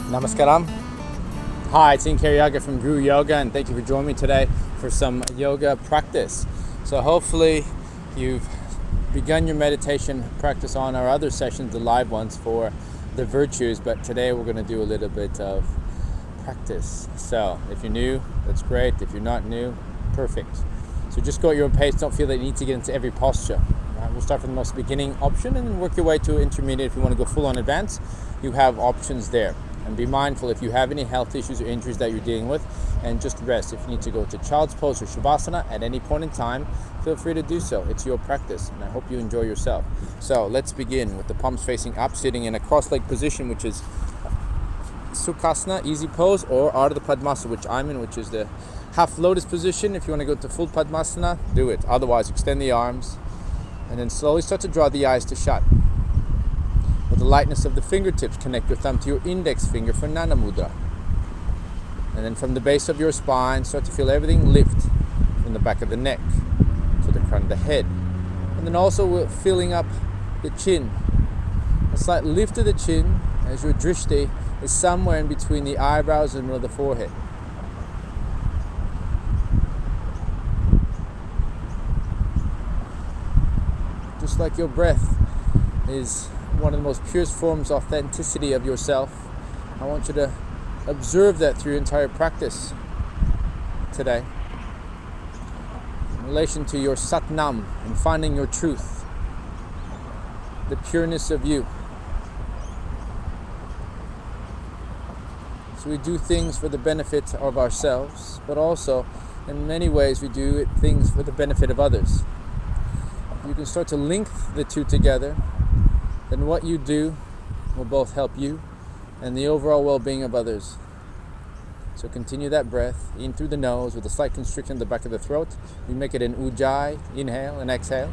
Namaskaram. Hi, it's Cariaga from Guru Yoga, and thank you for joining me today for some yoga practice. So hopefully you've begun your meditation practice on our other sessions, the live ones for the virtues, but today we're going to do a little bit of practice. So if you're new, that's great. If you're not new, perfect. So just go at your own pace. Don't feel that you need to get into every posture. We'll start from the most beginning option and then work your way to intermediate. If you want to go full on advanced, you have options there. And be mindful if you have any health issues or injuries that you're dealing with, and just rest. If you need to go to child's pose or shavasana at any point in time, feel free to do so. It's your practice, and I hope you enjoy yourself. So let's begin with the palms facing up, sitting in a cross-legged position, which is Sukhasana, easy pose, or Ardha Padmasana, which I'm in, which is the half lotus position. If you want to go to full Padmasana, do it. Otherwise, extend the arms, and then slowly start to draw the eyes to shut. With the lightness of the fingertips, connect your thumb to your index finger for Nana Mudra. And then from the base of your spine, start to feel everything lift from the back of the neck to the crown of the head. And then also filling up the chin. A slight lift of the chin as your drishti is somewhere in between the eyebrows and the middle of the forehead. Just like your breath is one of the most purest forms of authenticity of yourself, I want you to observe that through your entire practice today. In relation to your Satnam and finding your truth, the pureness of you. So we do things for the benefit of ourselves, but also in many ways we do things for the benefit of others. You can start to link the two together, then what you do will both help you and the overall well-being of others. So continue that breath in through the nose with a slight constriction in the back of the throat. We make it an ujjayi, inhale and exhale.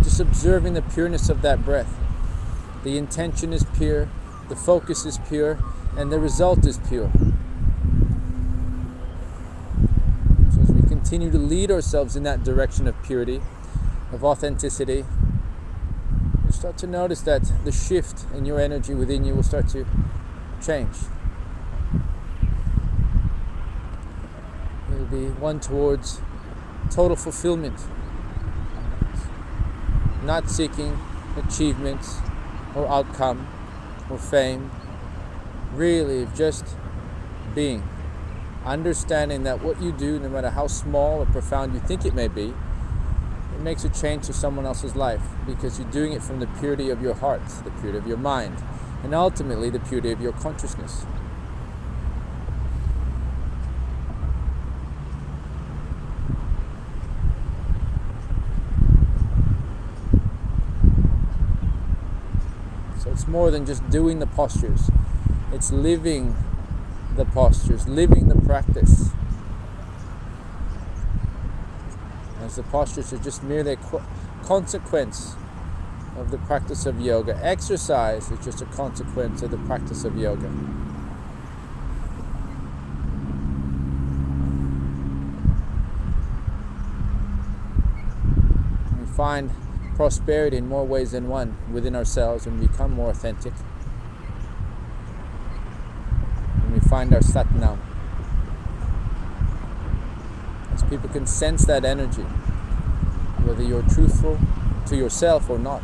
Just observing the pureness of that breath. The intention is pure, the focus is pure, and the result is pure. Continue to lead ourselves in that direction of purity, of authenticity. You start to notice that the shift in your energy within you will start to change. It'll be one towards total fulfillment, not seeking achievements or outcome or fame, really just being. Understanding that what you do, no matter how small or profound you think it may be, it makes a change to someone else's life because you're doing it from the purity of your heart, the purity of your mind, and ultimately the purity of your consciousness. So it's more than just doing the postures, it's living the postures, living the practice. As the postures are just merely a consequence of the practice of yoga. Exercise is just a consequence of the practice of yoga. We find prosperity in more ways than one within ourselves and become more authentic. Find our Satnam. As people can sense that energy, whether you're truthful to yourself or not.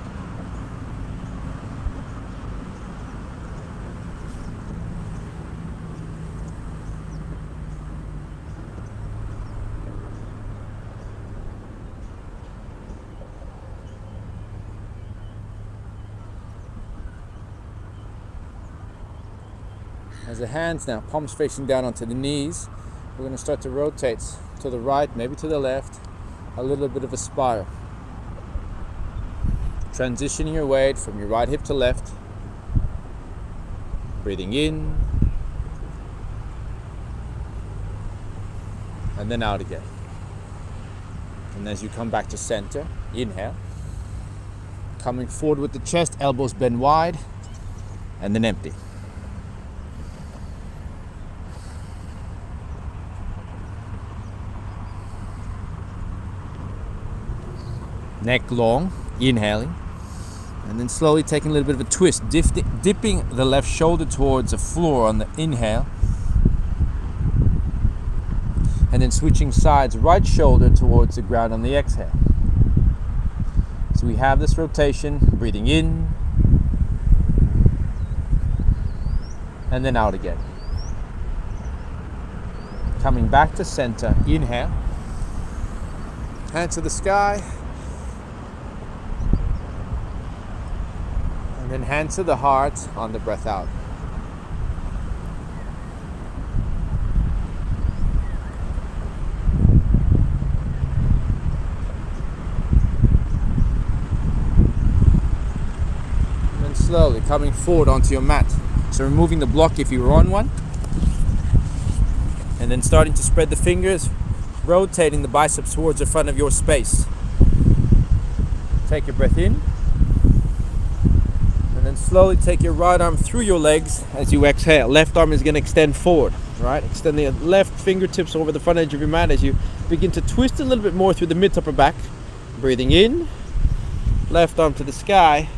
As the hands now, palms facing down onto the knees, we're going to start to rotate to the right, maybe to the left, a little bit of a spiral. Transitioning your weight from your right hip to left. Breathing in, and then out again. And as you come back to center, inhale. Coming forward with the chest, elbows bend wide, and then empty. neck long, inhaling, and then slowly taking a little bit of a twist, dipping the left shoulder towards the floor on the inhale, and then switching sides, right shoulder towards the ground on the exhale. So we have this rotation, breathing in, and then out again. Coming back to center, inhale, hands to the sky, and then hands to the heart on the breath out. And then slowly coming forward onto your mat. So removing the block if you were on one, and then starting to spread the fingers, rotating the biceps towards the front of your space. Take your breath in, and then slowly take your right arm through your legs as you exhale. Left arm is going to extend forward, right? Extend the left fingertips over the front edge of your mat as you begin to twist a little bit more through the mid to upper back. Breathing in, left arm to the sky,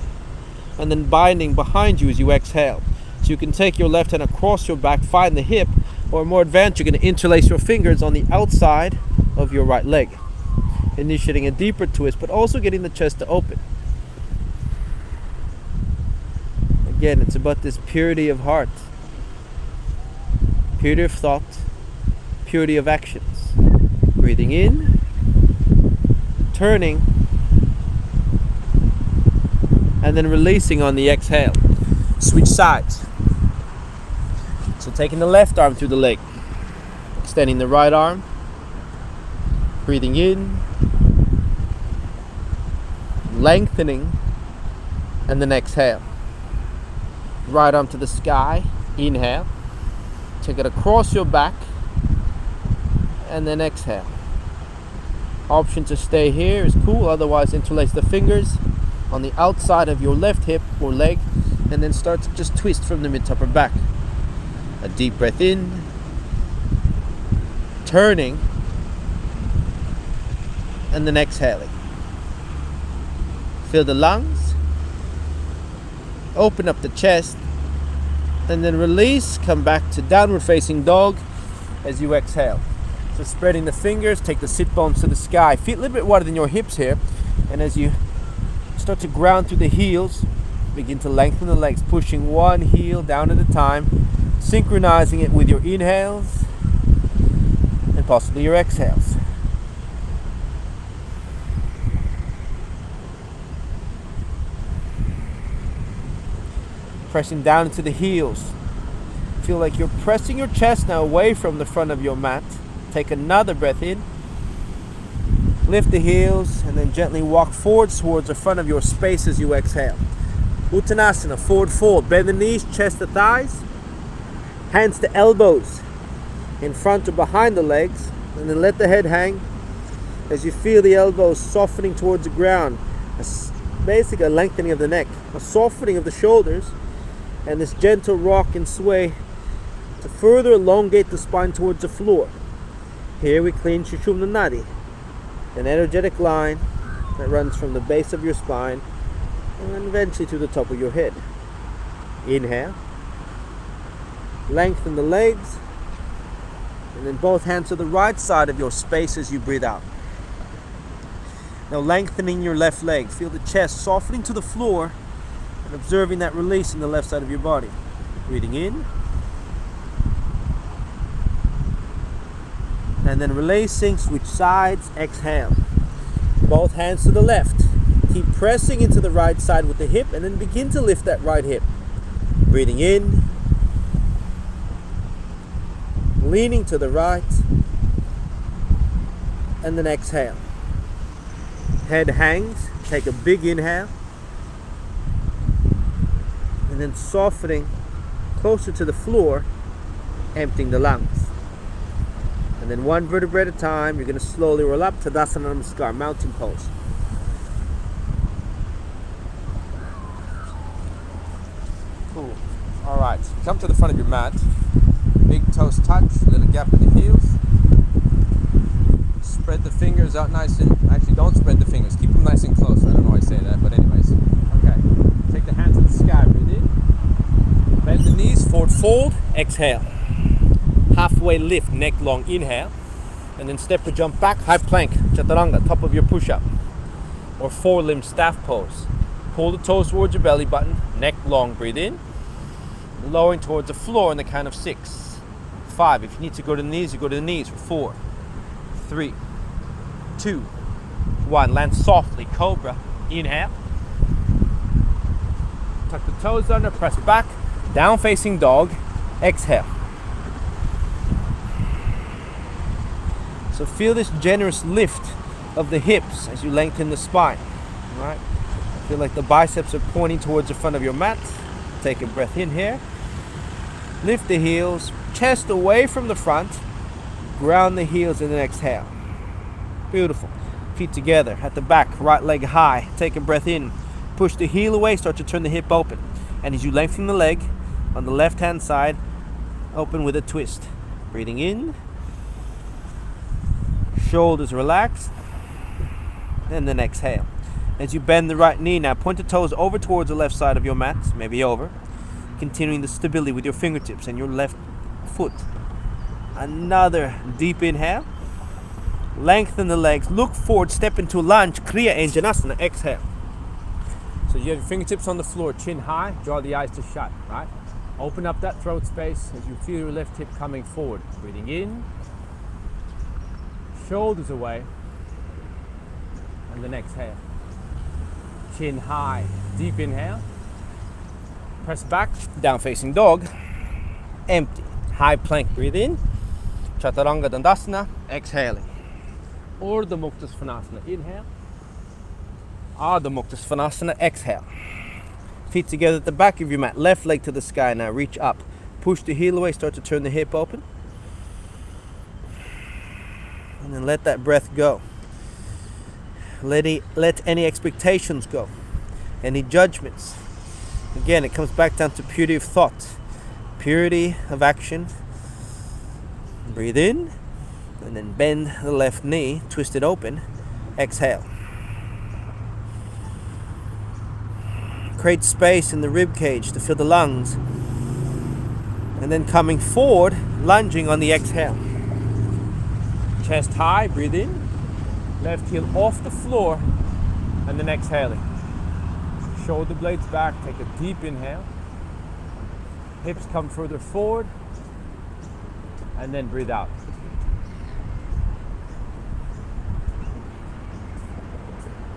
and then binding behind you as you exhale. So you can take your left hand across your back, find the hip, or more advanced, you're going to interlace your fingers on the outside of your right leg, initiating a deeper twist, but also getting the chest to open. Again, it's about this purity of heart, purity of thought, purity of actions. Breathing in, turning, and then releasing on the exhale. Switch sides. So taking the left arm through the leg, extending the right arm, breathing in, lengthening, and then exhale. Right arm to the sky, inhale, take it across your back, and then exhale. Option to stay here is cool, otherwise interlace the fingers on the outside of your left hip or leg, and then start to just twist from the mid to upper back. A deep breath in, turning, and then exhaling. Fill the lungs, open up the chest, and then release, come back to downward facing dog as you exhale. So spreading the fingers, take the sit bones to the sky, feet a little bit wider than your hips here, and as you start to ground through the heels, begin to lengthen the legs, pushing one heel down at a time, synchronizing it with your inhales and possibly your exhales. Pressing down into the heels. Feel like you're pressing your chest now away from the front of your mat. Take another breath in. Lift the heels and then gently walk forwards towards the front of your space as you exhale. Uttanasana, forward fold. Bend the knees, chest to thighs. Hands to elbows, in front or behind the legs, and then let the head hang as you feel the elbows softening towards the ground. Basically a lengthening of the neck, a softening of the shoulders, and this gentle rock and sway to further elongate the spine towards the floor. Here we clean Sushumna Nadi, an energetic line that runs from the base of your spine and eventually to the top of your head. Inhale. Lengthen the legs, and then both hands to the right side of your space as you breathe out. Now lengthening your left leg. Feel the chest softening to the floor and observing that release in the left side of your body. Breathing in, and then releasing, switch sides, exhale. Both hands to the left. Keep pressing into the right side with the hip and then begin to lift that right hip. Breathing in, leaning to the right, and then exhale. Head hangs, take a big inhale, and then softening closer to the floor, emptying the lungs. And then one vertebra at a time, you're going to slowly roll up to Tadasana Namaskar, mountain pose. Cool. All right, come to the front of your mat. Big toes touch, little gap in the heels. Spread the fingers out nice and, actually don't spread the fingers, keep them nice and close. I don't know why I say that, but anyways. Okay, take the hands to the sky, breathe in. Bend the knees, forward fold, exhale. Halfway lift, neck long, inhale. And then step or jump back, high plank, chaturanga, top of your push-up. Or four limb staff pose. Pull the toes towards your belly button, neck long, breathe in. Lowering towards the floor in the count of 6. 5, if you need to go to the knees, you go to the knees for 4, 3, 2, 1. Land softly, cobra, inhale. Tuck the toes under, press back, down facing dog, exhale. So feel this generous lift of the hips as you lengthen the spine. All right? Feel like the biceps are pointing towards the front of your mat. Take a breath in here. Lift the heels, chest away from the front. Ground the heels and then exhale. Beautiful. Feet together at the back, right leg high. Take a breath in. Push the heel away, start to turn the hip open. And as you lengthen the leg on the left hand side, open with a twist. Breathing in. Shoulders relaxed. And then exhale. As you bend the right knee now, point the toes over towards the left side of your mat, maybe over. Continuing the stability with your fingertips and your left foot. Another deep inhale. Lengthen the legs, look forward, step into lunge, Kriya Anjanasana, exhale. So you have your fingertips on the floor, chin high, draw the eyes to shut, right? Open up that throat space as you feel your left hip coming forward. Breathing in, shoulders away, and then exhale. Chin high, deep inhale. Press back, down facing dog, empty. High plank, breathe in. Chaturanga Dandasana, exhaling. Urdhva Mukta Svanasana, inhale. Ardha Mukta Svanasana, exhale. Feet together at the back of your mat, left leg to the sky now, reach up. Push the heel away, start to turn the hip open. And then let that breath go. Let any expectations go, any judgments. Again, it comes back down to purity of thought, purity of action. Breathe in, and then bend the left knee, twist it open, exhale. Create space in the rib cage to fill the lungs. And then coming forward, lunging on the exhale. Chest high, breathe in. Left heel off the floor, and then exhaling. Shoulder blades back, take a deep inhale. Hips come further forward, and then breathe out.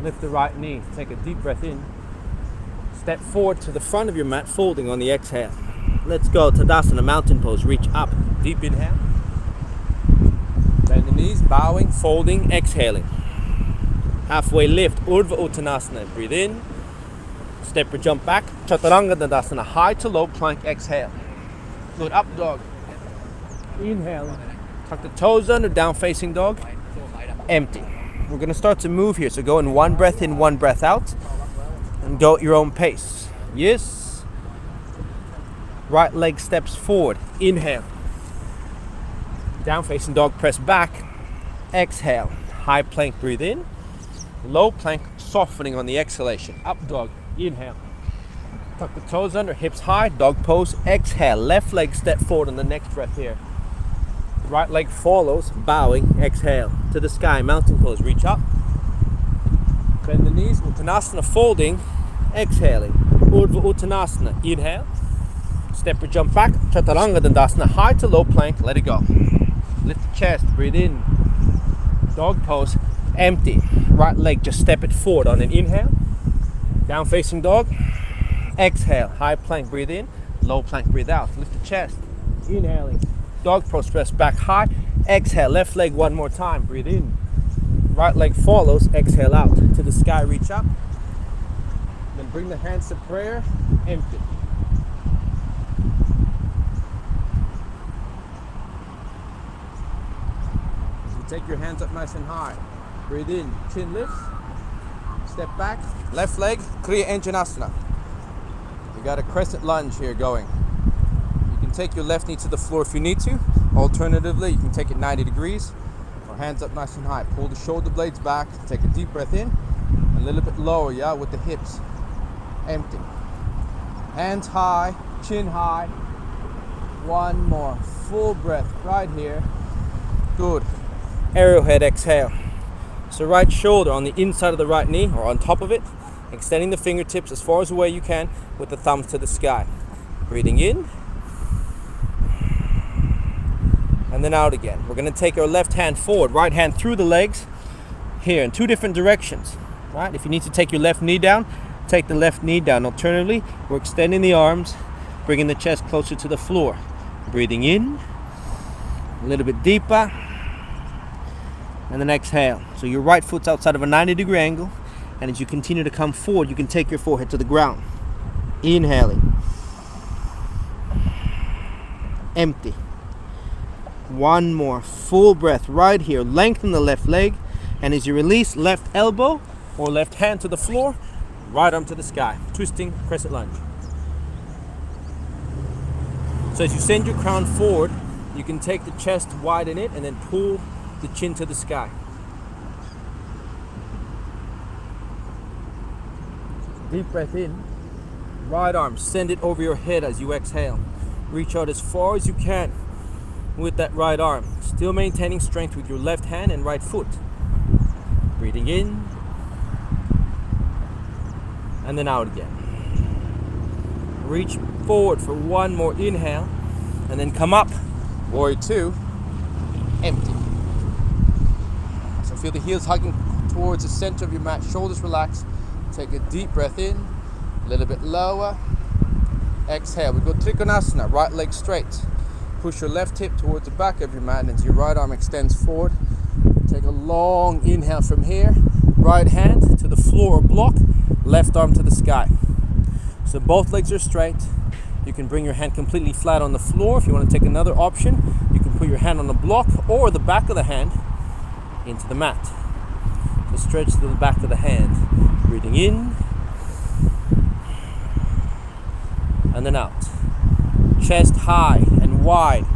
Lift the right knee, take a deep breath in. Step forward to the front of your mat, folding on the exhale. Let's go, Tadasana, mountain pose, reach up, deep inhale. Bend the knees, bowing, folding, exhaling. Halfway lift, Urdhva Uttanasana, breathe in. Step or jump back, Chaturanga Dandasana, high to low plank, exhale. Good, up dog. Inhale. Tuck the toes under, down facing dog. Empty. We're going to start to move here, so go in one breath in, one breath out. And go at your own pace. Yes. Right leg steps forward, inhale. Down facing dog, press back. Exhale. High plank, breathe in. Low plank, softening on the exhalation. Up dog, inhale. Tuck the toes under, hips high, dog pose, exhale. Left leg step forward on the next breath here. Right leg follows, bowing, exhale. To the sky, mountain pose, reach up. Bend the knees, Uttanasana, folding, exhaling. Urdhva Uttanasana, inhale. Step or jump back, Chaturanga Dandasana, high to low plank, let it go. Lift the chest, breathe in. Dog pose, empty. Right leg, just step it forward on an inhale. Down facing dog. Exhale, high plank, breathe in. Low plank, breathe out. Lift the chest, inhaling. Dog pose, press back high. Exhale, left leg one more time, breathe in. Right leg follows, exhale out. To the sky, reach up. Then bring the hands to prayer, empty. Take your hands up nice and high. Breathe in, chin lifts. Step back, left leg, Kriya Anjanasana. We got a crescent lunge here going. You can take your left knee to the floor if you need to. Alternatively, you can take it 90 degrees or hands up nice and high. Pull the shoulder blades back. Take a deep breath in. A little bit lower, yeah, with the hips. Empty. Hands high, chin high. One more. Full breath right here. Good. Arrowhead exhale. So right shoulder on the inside of the right knee or on top of it. Extending the fingertips as far as away you can with the thumbs to the sky. Breathing in. And then out again. We're going to take our left hand forward, right hand through the legs here in two different directions. Right? If you need to take your left knee down, take the left knee down. Alternatively, we're extending the arms, bringing the chest closer to the floor. Breathing in, a little bit deeper, and then exhale. So your right foot's outside of a 90-degree angle, and as you continue to come forward, you can take your forehead to the ground. Inhaling. Empty. One more full breath right here. Lengthen the left leg, and as you release, left elbow or left hand to the floor, right arm to the sky. Twisting crescent lunge. So as you send your crown forward, you can take the chest, widen it, and then pull the chin to the sky. Deep breath in. Right arm, send it over your head as you exhale. Reach out as far as you can with that right arm. Still maintaining strength with your left hand and right foot. Breathing in. And then out again. Reach forward for one more inhale. And then come up. Warrior 2. Empty. So feel the heels hugging towards the center of your mat. Shoulders relaxed. Take a deep breath in. A little bit lower. Exhale. We go Trikonasana. Right leg straight. Push your left hip towards the back of your mat as your right arm extends forward. Take a long inhale from here. Right hand to the floor or block. Left arm to the sky. So both legs are straight. You can bring your hand completely flat on the floor. If you want to take another option, you can put your hand on the block or the back of the hand into the mat. So stretch to the back of the hand. Breathing in. And then out. Chest high and wide.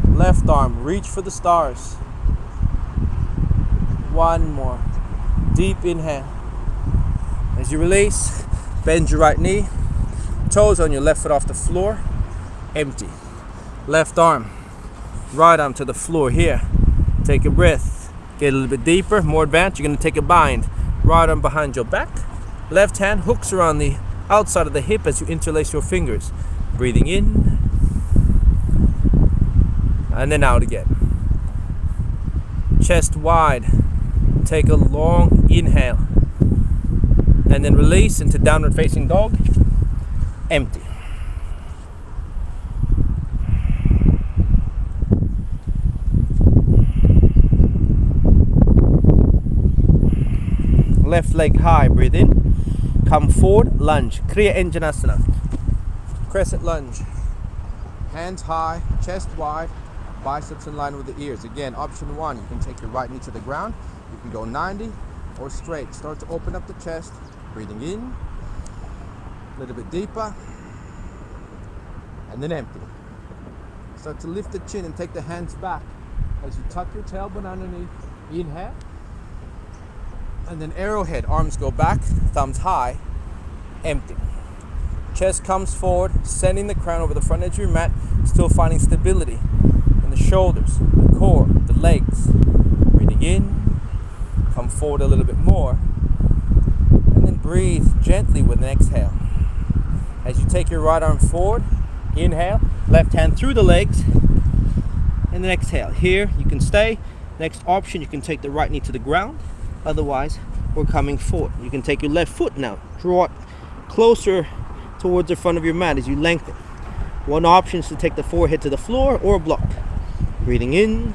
Left arm, reach for the stars. One more. Deep inhale. As you release, bend your right knee. Toes on your left foot off the floor. Empty. Left arm, right arm to the floor here. Take a breath. Get a little bit deeper, more advanced. You're going to take a bind. Right arm behind your back. Left hand hooks around the outside of the hip as you interlace your fingers. Breathing in. And then out again. Chest wide. Take a long inhale. And then release into downward facing dog. Empty. Left leg high, breathe in. Come forward, lunge. Kriya Enjanasana. Crescent lunge. Hands high, chest wide, biceps in line with the ears. Again, option 1, you can take your right knee to the ground. You can go 90 or straight. Start to open up the chest. Breathing in. A little bit deeper. And then empty. Start to lift the chin and take the hands back as you tuck your tailbone underneath. Inhale. And then arrowhead, arms go back, thumbs high, empty. Chest comes forward, sending the crown over the front edge of your mat, still finding stability in the shoulders, the core, the legs. Breathing in, come forward a little bit more, and then breathe gently with an exhale. As you take your right arm forward, inhale, left hand through the legs, and then exhale. Here, you can stay. Next option, you can take the right knee to the ground. Otherwise, we're coming forward. You can take your left foot now. Draw it closer towards the front of your mat as you lengthen. One option is to take the forehead to the floor or block. Breathing in.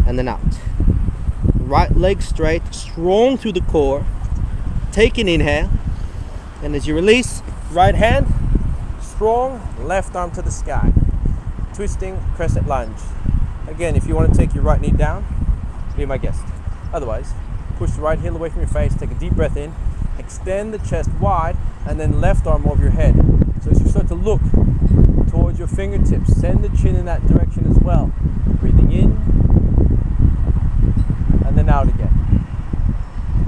And then out. Right leg straight, strong through the core. Take an inhale. And as you release, right hand, strong, left arm to the sky. Twisting crescent lunge. Again, if you want to take your right knee down, be my guest. Otherwise, push the right heel away from your face, take a deep breath in, extend the chest wide, and then left arm over your head. So as you start to look towards your fingertips, send the chin in that direction as well. Breathing in and then out again.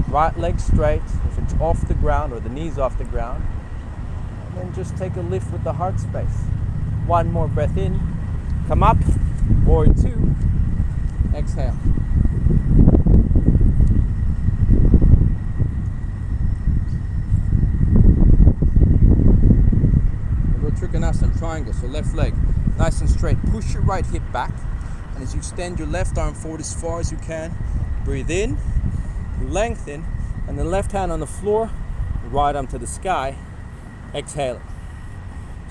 Right leg straight, if it's off the ground or the knees off the ground. And then just take a lift with the heart space. One more breath in. Come up. Warrior 2. Exhale. We'll go Trikonasana, triangle. So left leg nice and straight. Push your right hip back. And as you extend your left arm forward as far as you can, breathe in, lengthen, and then left hand on the floor, right arm to the sky, exhale.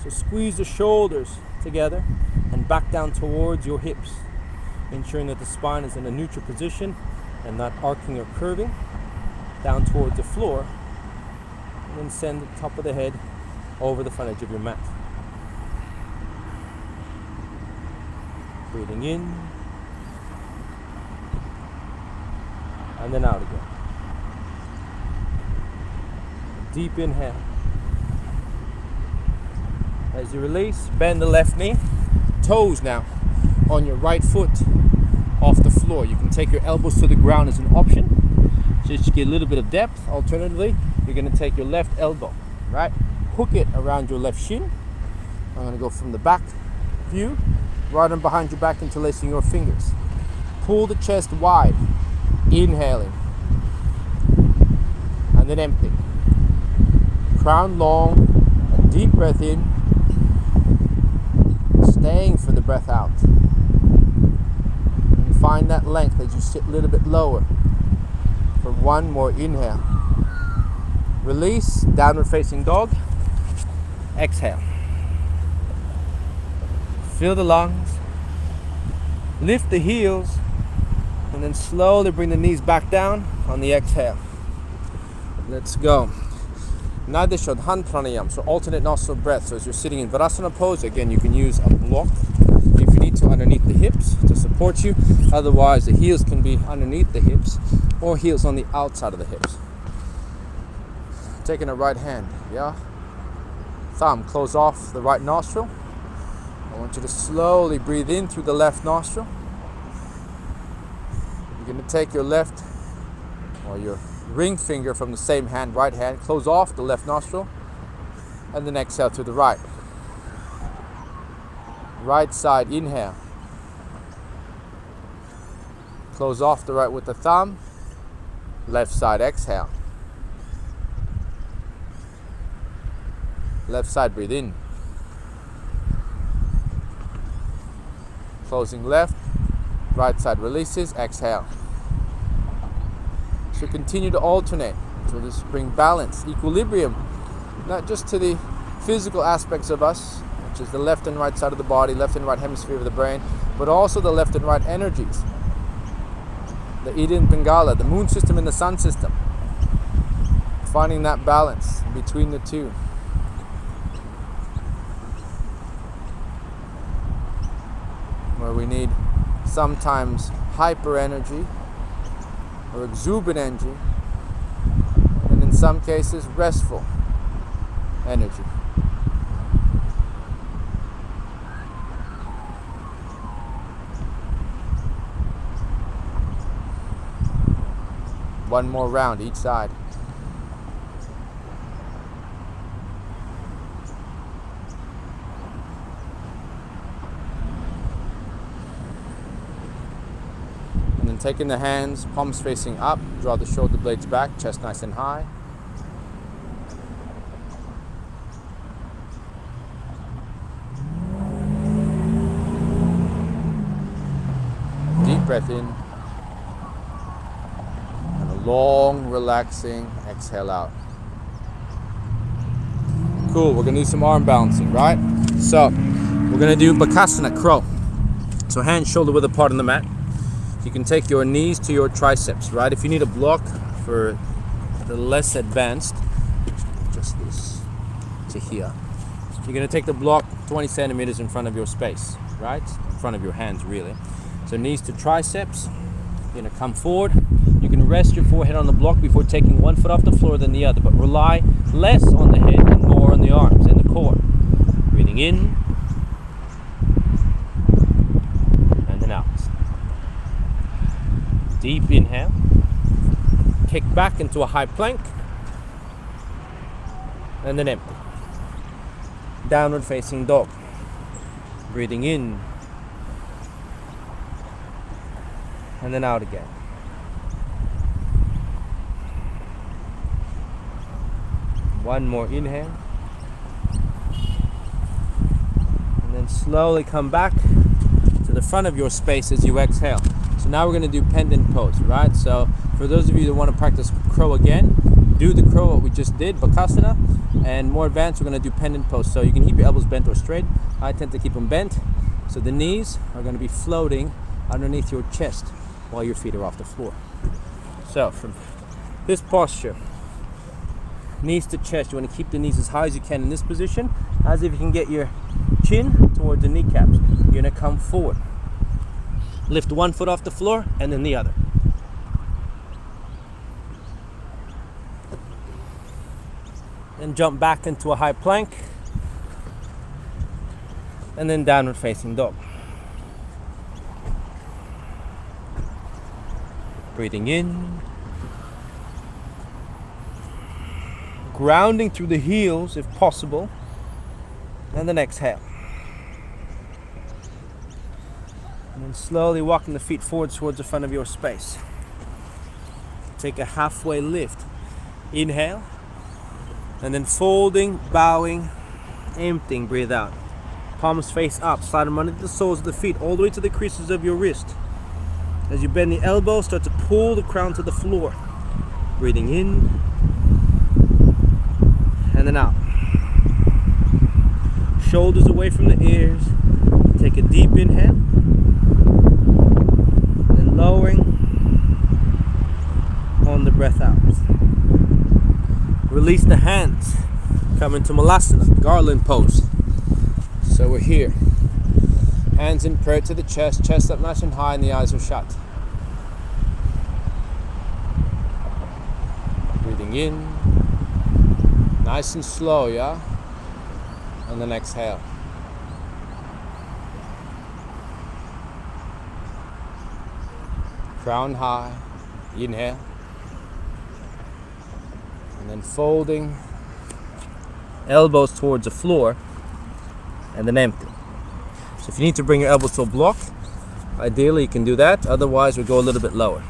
So squeeze the shoulders together and back down towards your hips, ensuring that the spine is in a neutral position and not arcing or curving, down towards the floor, and then send the top of the head over the front edge of your mat. Breathing in and then out again. Deep inhale. As you release, bend the left knee, toes now on your right foot off the floor. You can take your elbows to the ground as an option, just to get a little bit of depth. Alternatively, you're going to take your left elbow, right? Hook it around your left shin. I'm going to go from the back view, right arm behind your back, interlacing your fingers. Pull the chest wide, inhaling, and then empty. Crown long, a deep breath in, staying for the breath out. And find that length as you sit a little bit lower for one more inhale. Release, downward facing dog. Exhale. Fill the lungs. Lift the heels. And then slowly bring the knees back down on the exhale. Let's go. Nadeshadhan pranayam, so alternate nostril breath. So as you're sitting in Virasana pose, again, you can use a block if you need to underneath the hips to support you. Otherwise, the heels can be underneath the hips or heels on the outside of the hips. Taking a right hand, yeah? Thumb, close off the right nostril. I want you to slowly breathe in through the left nostril. You're going to take your left or your ring finger from the same hand, right hand, close off the left nostril, and then exhale to the right. Right side, inhale. Close off the right with the thumb. Left side, exhale. Left side, breathe in. Closing left. Right side releases, exhale. So continue to alternate. So this bring balance, equilibrium, not just to the physical aspects of us, which is the left and right side of the body, left and right hemisphere of the brain, but also the left and right energies. The Ida and Pingala, the moon system and the sun system. Finding that balance between the two. Where we need sometimes hyper energy or exuberant energy, and in some cases restful energy. One more round each side. Taking the hands, palms facing up, draw the shoulder blades back, chest nice and high. Deep breath in. And a long, relaxing exhale out. Cool, we're gonna do some arm balancing, right? So, we're gonna do Bakasana, crow. So hands shoulder width apart on the mat. You can take your knees to your triceps, right? If you need a block for the less advanced, just this to here. You're gonna take the block 20 centimeters in front of your space, right? In front of your hands, really. So knees to triceps, you're gonna come forward. You can rest your forehead on the block before taking one foot off the floor than the other, but rely less on the head and more on the arms and the core. Breathing in, and then out. deep inhale. Kick back into a high plank. And then empty. Downward facing dog. Breathing in. And then out again. One more inhale. And then slowly come back to the front of your space as you exhale. So now we're going to do pendant pose, right? So for those of you that want to practice crow again, do the crow what we just did, Bakasana, and more advanced we're going to do pendant pose. So you can keep your elbows bent or straight. I tend to keep them bent. So the knees are going to be floating underneath your chest while your feet are off the floor. So from this posture, knees to chest, you want to keep the knees as high as you can in this position, as if you can get your chin towards the kneecaps. You're going to come forward. Lift one foot off the floor and then the other. And jump back into a high plank. And then downward facing dog. Breathing in. Grounding through the heels if possible. And then exhale. And then slowly walking the feet forward towards the front of your space. Take a halfway lift. Inhale. And then folding, bowing, emptying, breathe out. Palms face up, slide them underneath the soles of the feet, all the way to the creases of your wrist. As you bend the elbows, start to pull the crown to the floor. Breathing in. And then out. Shoulders away from the ears. Take a deep inhale. Then lowering on the breath out. Release the hands. Come into Malasana, garland pose. So we're here. Hands in prayer to the chest, chest up nice and high, and the eyes are shut. Breathing in. Nice and slow, yeah? And then exhale. Crown high. Inhale. And then folding. Elbows towards the floor. And then empty. So if you need to bring your elbows to a block, ideally you can do that. Otherwise, we go a little bit lower.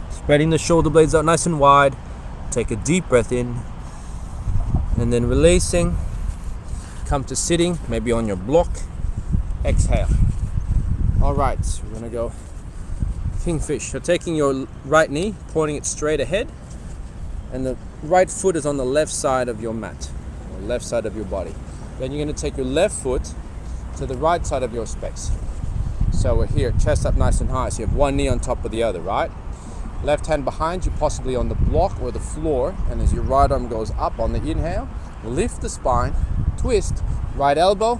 Spreading the shoulder blades out nice and wide. Take a deep breath in. And then releasing. Come to sitting, maybe on your block. Exhale. All right, so we're gonna go kingfish. So taking your right knee, pointing it straight ahead. And the right foot is on the left side of your mat, or left side of your body. Then you're going to take your left foot to the right side of your space. So we're here, chest up nice and high. So you have one knee on top of the other, right? Left hand behind you, possibly on the block or the floor. And as your right arm goes up on the inhale, lift the spine, twist, right elbow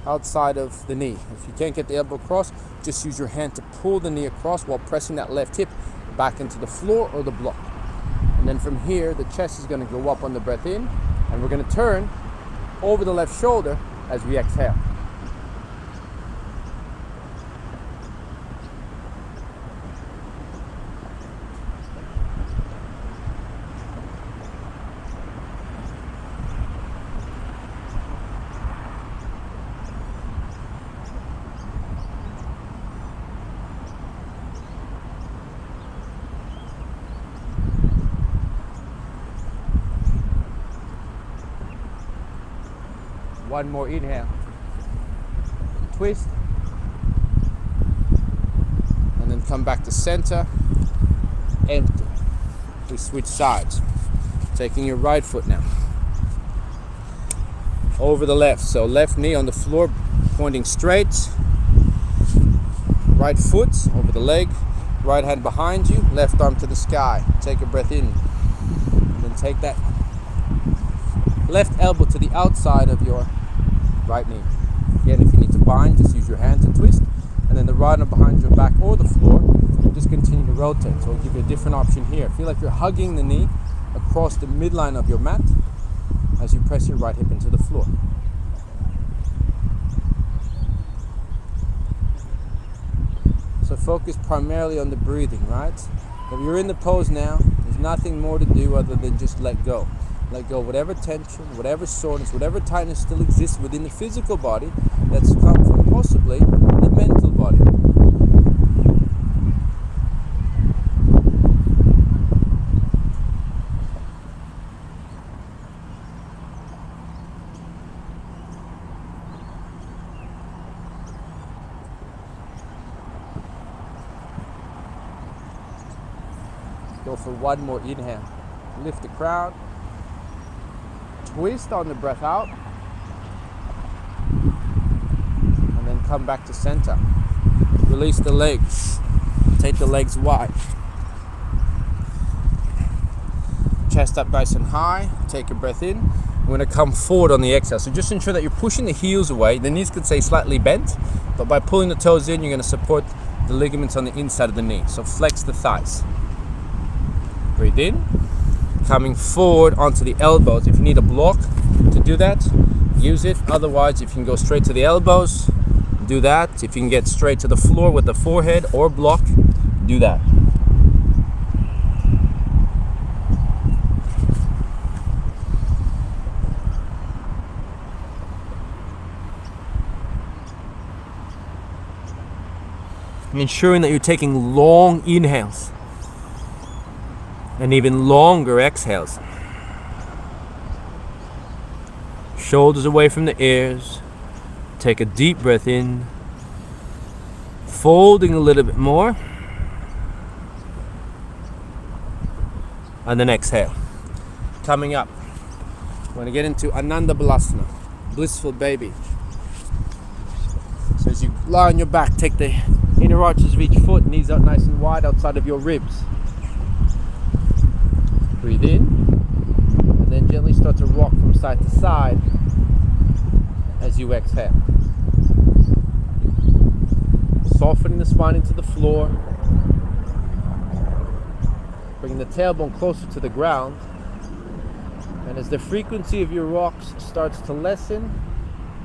outside of the knee. If you can't get the elbow across, just use your hand to pull the knee across while pressing that left hip back into the floor or the block. And then from here, the chest is going to go up on the breath in, and we're going to turn over the left shoulder as we exhale. One more inhale. Twist. And then come back to center. Empty. We switch sides. Taking your right foot now. Over the left. So left knee on the floor, pointing straight. Right foot over the leg. Right hand behind you. Left arm to the sky. Take a breath in. And then take that left elbow to the outside of your right knee. Again, if you need to bind, just use your hand to twist. And then the right arm behind your back or the floor, and just continue to rotate. So I'll give you a different option here. Feel like you're hugging the knee across the midline of your mat as you press your right hip into the floor. focus primarily on the breathing, right? If you're in the pose now, there's nothing more to do other than just let go. Let go of whatever tension, whatever soreness, whatever tightness still exists within the physical body that's come from possibly the mental body. Go for one more inhale. Lift the crown. Twist on the breath out. And then come back to center. Release the legs. Take the legs wide. Chest up nice and high. Take a breath in. We're going to come forward on the exhale. So just ensure that you're pushing the heels away. The knees could stay slightly bent, but by pulling the toes in, you're going to support the ligaments on the inside of the knee. So flex the thighs. Breathe in, coming forward onto the elbows. If you need a block to do that, use it. Otherwise, if you can go straight to the elbows, do that. If you can get straight to the floor with the forehead or block, do that. Ensuring that you're taking long inhales and even longer exhales. Shoulders away from the ears. Take a deep breath in. Folding a little bit more. And then exhale. Coming up, we're going to get into Ananda Balasana, blissful baby. So as you lie on your back, take the inner arches of each foot, knees out nice and wide outside of your ribs. Breathe in, and then gently start to rock from side to side as you exhale. Softening the spine into the floor, bringing the tailbone closer to the ground, and as the frequency of your rocks starts to lessen,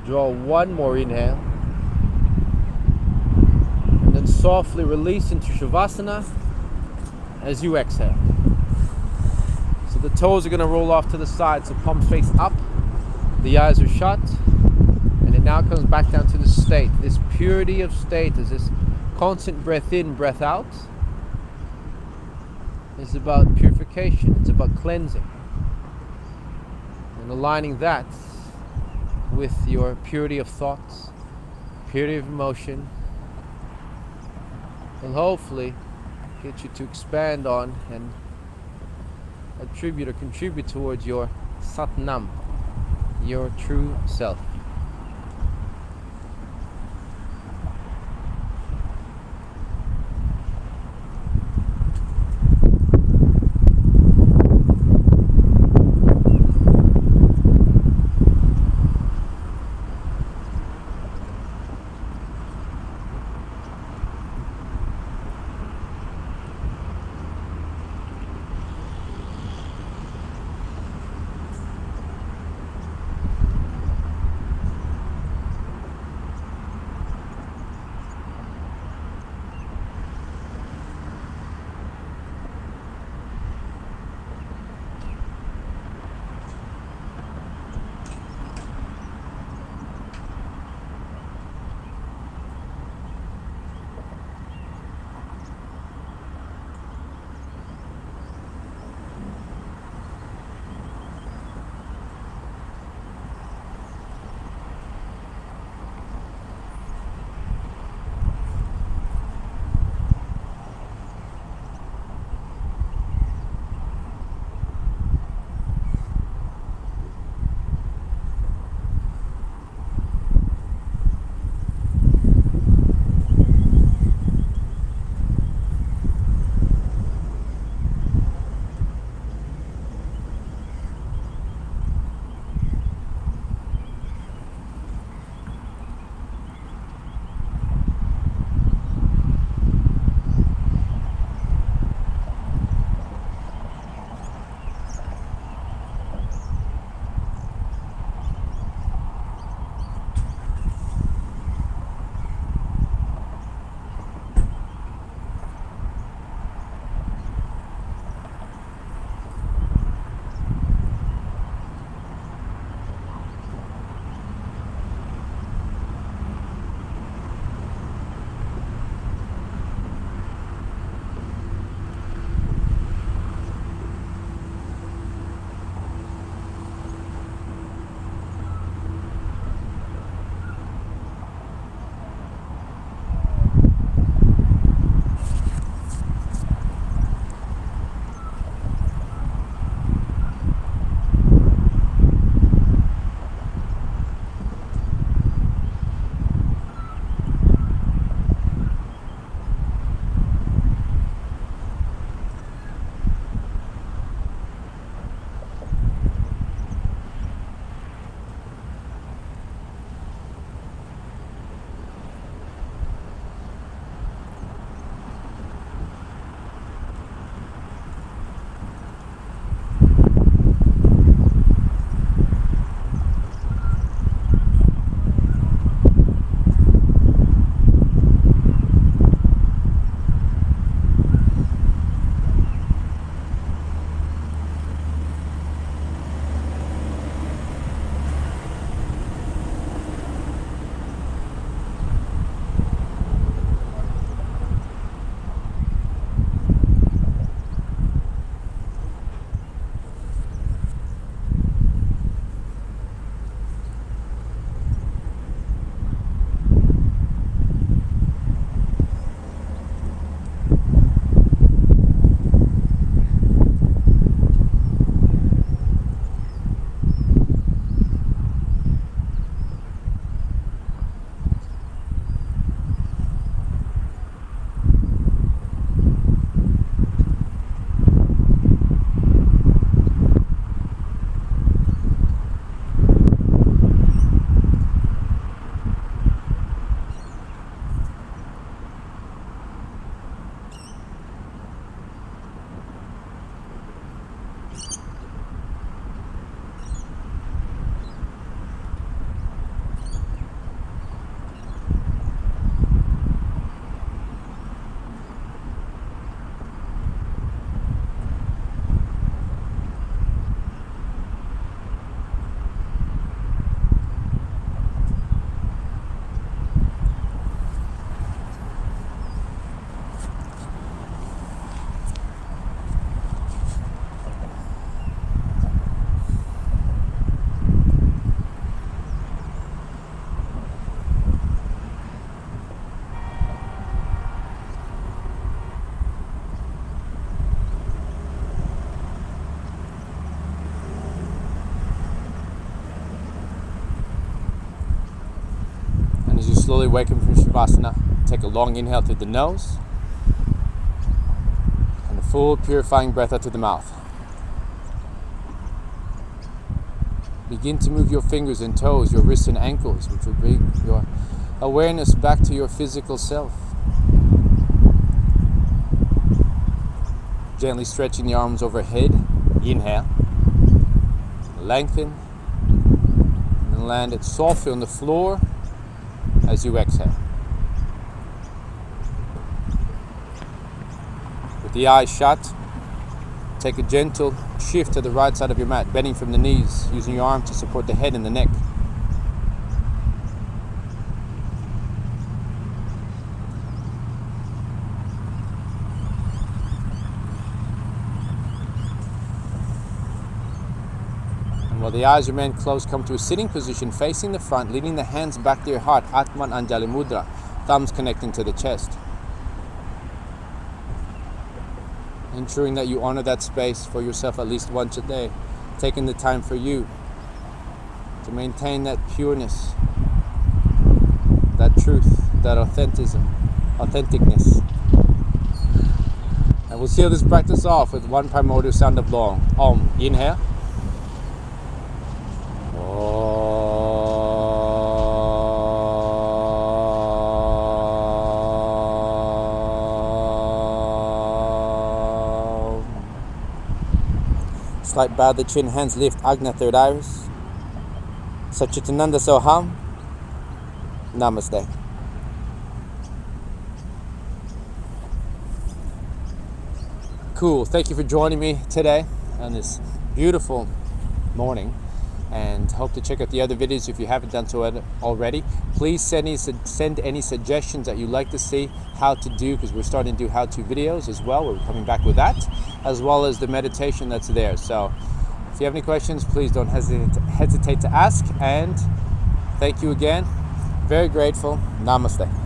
draw one more inhale, and then softly release into Shavasana as you exhale. So the toes are going to roll off to the side, so palms face up, the eyes are shut, and it now comes back down to the state. This purity of state is this constant breath in, breath out. It's about purification, it's about cleansing, and aligning that with your purity of thoughts, purity of emotion, will hopefully get you to expand on and attribute or contribute towards your Satnam, your true self. slowly waking from Shavasana, take a long inhale through the nose and a full purifying breath out through the mouth. Begin to move your fingers and toes, your wrists and ankles, which will bring your awareness back to your physical self. Gently stretching the arms overhead. Inhale. Lengthen. And then land it softly on the floor as you exhale. With the eyes shut, take a gentle shift to the right side of your mat, bending from the knees, using your arm to support the head and the neck. And while the eyes remain closed, come to a sitting position facing the front, leading the hands back to your heart, Atman Anjali Mudra, thumbs connecting to the chest. Ensuring that you honor that space for yourself at least once a day, taking the time for you to maintain that pureness, that truth, that authenticness. And we'll seal this practice off with one primordial sound of long. Om. Inhale. Slight bow of the chin, hands lift, Agna, third iris. Satchitananda Soham. Namaste. Cool. Thank you for joining me today on this beautiful morning, and hope to check out the other videos if you haven't done so already. Please send any suggestions that you'd like to see how to do, because we're starting to do how-to videos as well. We're coming back with that, as well as the meditation that's there. So if you have any questions, please don't hesitate to ask. And thank you again. Very grateful. Namaste.